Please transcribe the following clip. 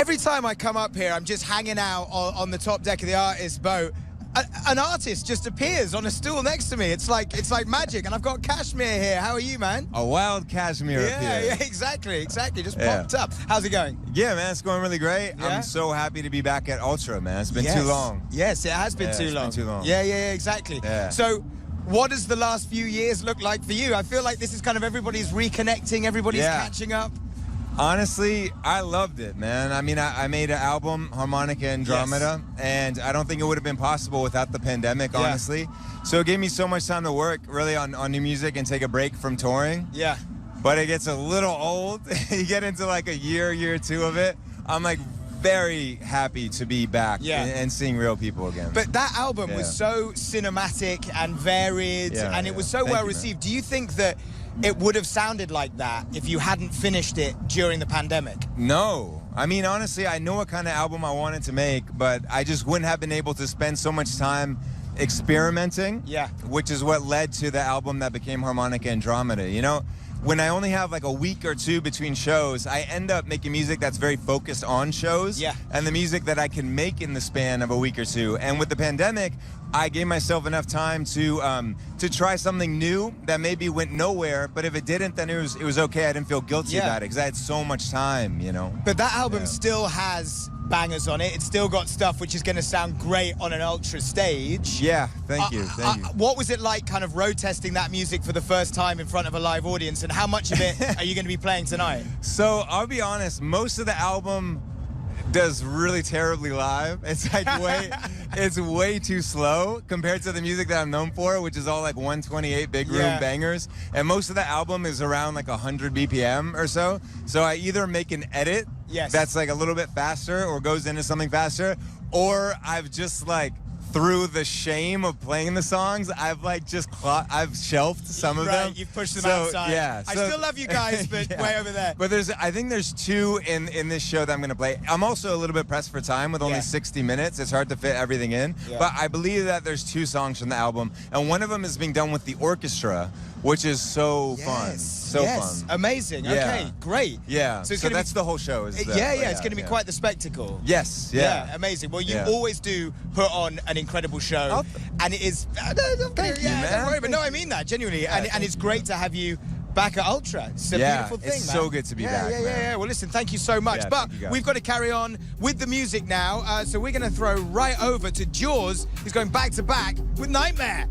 Every time I come up here, I'm just hanging out on the top deck of the artist boat. An artist just appears on a stool next to me. It's like magic. And I've got Kshmr here. How are you, man? A wild Kshmr up here. Yeah, exactly. Just popped up. How's it going? Yeah, man, it's going really great. Yeah? I'm so happy to be back at Ultra, man. It's been too long. Yes, it has been too long. It's been too long. Yeah, exactly. Yeah. So, what does the last few years look like for you? I feel like this is kind of everybody's reconnecting, everybody's catching up. Honestly, I loved it, man. I mean, I made an album, Harmonica Andromeda, and I don't think it would have been possible without the pandemic, honestly. So it gave me so much time to work, really, on new music and take a break from touring. Yeah. But it gets a little old. You get into like a year two of it. I'm like very happy to be back and seeing real people again. But that album was so cinematic and varied, and it was so well received. Do you think that it would have sounded like that if you hadn't finished it during the pandemic? No. I mean, honestly, I know what kind of album I wanted to make, but I just wouldn't have been able to spend so much time experimenting, which is what led to the album that became Harmonica Andromeda. You know, when I only have like a week or two between shows, I end up making music that's very focused on shows and the music that I can make in the span of a week or two. And with the pandemic, I gave myself enough time to try something new that maybe went nowhere, but if it didn't, then it was okay. I didn't feel guilty about it because I had so much time, you know. But that album still has bangers on it. It's still got stuff which is going to sound great on an Ultra stage. Yeah, thank you. What was it like kind of road testing that music for the first time in front of a live audience, and how much of it are you going to be playing tonight? So I'll be honest, most of the album does really terribly live. It's like it's way too slow compared to the music that I'm known for, which is all like 128 big room bangers. And most of the album is around like 100 BPM or so. So I either make an edit that's like a little bit faster or goes into something faster, or I've just like, through the shame of playing the songs, I've like I've shelved some of them. You've pushed them outside. Yeah, I still love you guys, but way over there. But I think there's two in this show that I'm gonna play. I'm also a little bit pressed for time with only 60 minutes. It's hard to fit everything in. But I believe that there's two songs from the album, and one of them is being done with the orchestra, which is so fun. So fun. Amazing. Okay, great. Yeah. So that's the whole show. It's going to be quite the spectacle. Yes. Yeah. Amazing. Well, you always do put on an incredible show, and it is. Thank you, man. Don't worry, but no, I mean that genuinely, and it's great to have you back at Ultra. It's a beautiful thing, it's man. so good to be back. Yeah. Well, listen, thank you so much. But we've got to carry on with the music now, so we're going to throw right over to Jaws, who's going back to back with Nightmare.